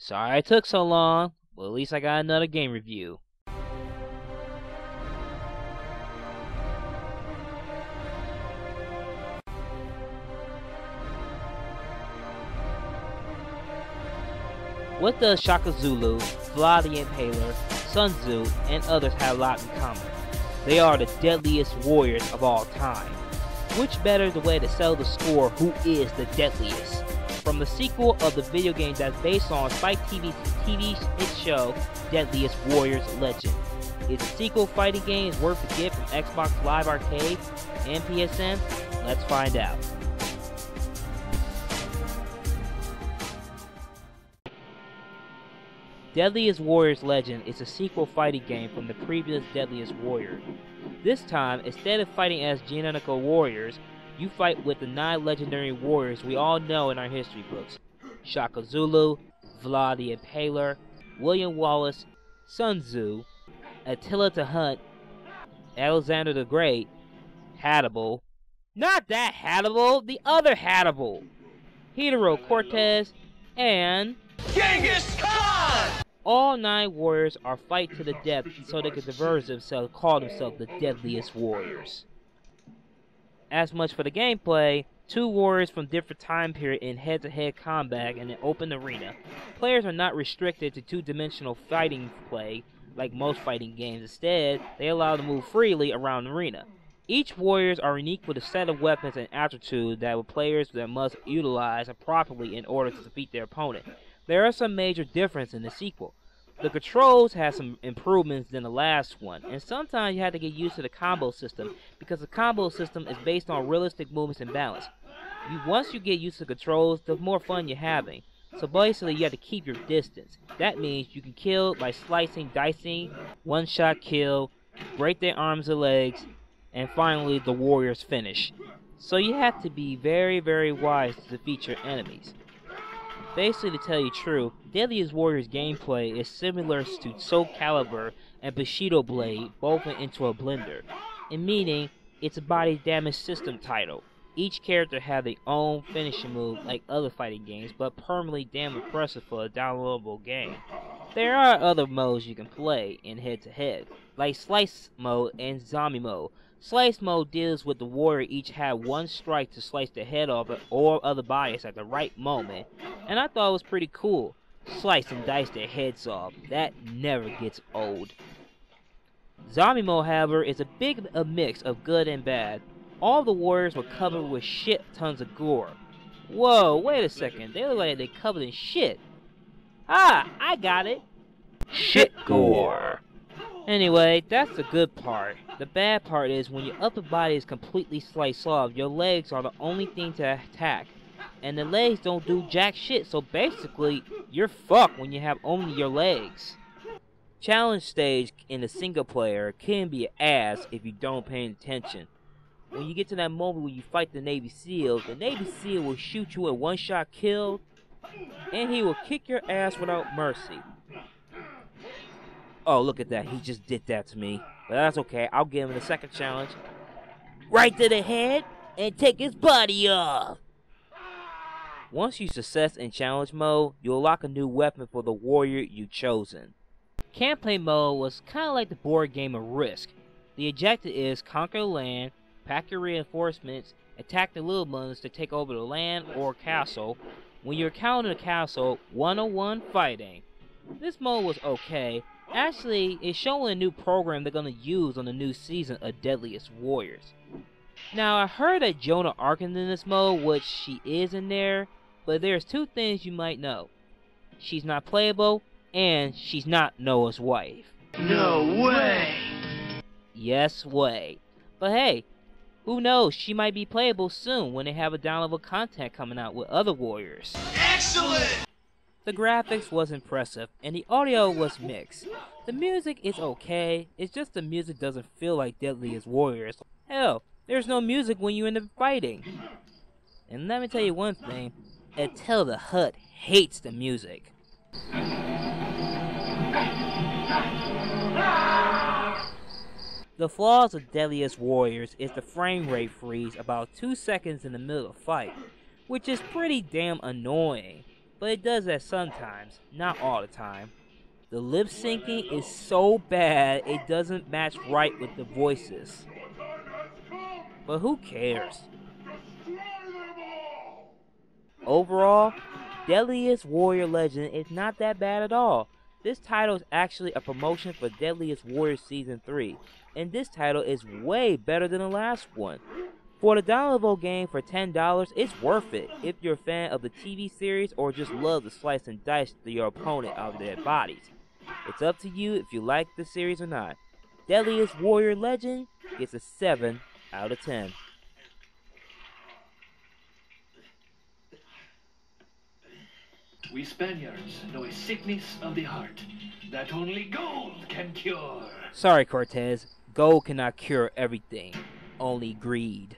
Sorry it took so long, but at least I got another game review. What does Shaka Zulu, Vlad the Impaler, Sun Tzu, and others have a lot in common? They are the deadliest warriors of all time. Which better the way to sell the score who is the deadliest? From the sequel of the video game that's based on Spike TV's TV hit show, Deadliest Warriors Legend. Is the sequel fighting games worth the gift from Xbox Live Arcade and PSN? Let's find out. Deadliest Warriors Legend is a sequel fighting game from the previous Deadliest Warrior. This time, instead of fighting as generical warriors, you fight with the 9 legendary warriors we all know in our history books. Shaka Zulu, Vlad the Impaler, William Wallace, Sun Tzu, Attila the Hun, Alexander the Great, Hannibal, not that Hannibal, the other Hannibal, Hideo Cortez, and Genghis Khan! All 9 warriors are fight to the death so they could diverse themselves, call themselves the Deadliest Warriors. As much for the gameplay, 2 warriors from different time period in head-to-head combat in an open arena. Players are not restricted to 2-dimensional fighting play like most fighting games. Instead, they allow them to move freely around the arena. Each warriors are unique with a set of weapons and attributes that players must utilize properly in order to defeat their opponent. There are some major differences in the sequel. The controls have some improvements than the last one, and sometimes you have to get used to the combo system because the combo system is based on realistic movements and balance. Once you get used to the controls, the more fun you're having. So basically you have to keep your distance. That means you can kill by slicing, dicing, one-shot kill, break their arms and legs, and finally the warriors finish. So you have to be very, very wise to defeat your enemies. Basically, to tell you the truth, Deadliest Warriors gameplay is similar to Soul Calibur and Bushido Blade, both into a blender. And meaning, it's a body damage system title. Each character have their own finishing move like other fighting games, but permanently damn impressive for a downloadable game. There are other modes you can play in head-to-head, like Slice Mode and Zombie Mode. Slice Mode deals with the warrior each have one strike to slice the head off or other bodies at the right moment, and I thought it was pretty cool. Slice and dice their heads off, that never gets old. Zombie Mode, however, is a mix of good and bad. All the warriors were covered with shit tons of gore. Whoa, wait a second, they look like they're covered in shit. Ah, I got it! Shit gore. Anyway, that's the good part. The bad part is when your upper body is completely sliced off, your legs are the only thing to attack. And the legs don't do jack shit, so basically, you're fucked when you have only your legs. Challenge stage in the single player can be an ass if you don't pay attention. When you get to that moment where you fight the Navy SEAL, the Navy SEAL will shoot you a one-shot kill, and he will kick your ass without mercy. Oh, look at that. He just did that to me. But that's okay. I'll give him the second challenge. Right to the head and take his body off. Once you success in challenge mode, you'll unlock a new weapon for the warrior you've chosen. Campaign mode was kind of like the board game of Risk. The objective is conquer land, pack your reinforcements, attack the little ones to take over the land or castle. When you're encountering a castle, 1-on-1 fighting. This mode was okay. Actually, it's showing a new program they're going to use on the new season of Deadliest Warriors. Now, I heard that Jonah Arkin's in this mode, which she is in there, but there's 2 things you might know. She's not playable, and she's not Noah's wife. No way! Yes way. But hey, who knows, she might be playable soon when they have a downloadable content coming out with other warriors. Excellent! The graphics was impressive, and the audio was mixed. The music is okay, it's just the music doesn't feel like Deadliest Warriors. Hell, there's no music when you're in the fighting. And let me tell you one thing, Attila the Hun hates the music. The flaws of Deadliest Warriors is the frame rate freeze about 2 seconds in the middle of the fight, which is pretty damn annoying. but it does that sometimes, not all the time. The lip syncing is so bad it doesn't match right with the voices. But who cares? Overall, Deadliest Warrior Legend is not that bad at all. This title is actually a promotion for Deadliest Warrior Season 3, and this title is way better than the last one. For the downloadable game for $10, it's worth it if you're a fan of the TV series or just love to slice and dice your opponent out of their bodies. It's up to you if you like the series or not. Deadliest Warrior Legend gets a 7 out of 10. We Spaniards know a sickness of the heart that only gold can cure. Sorry, Cortez. Gold cannot cure everything. Only greed.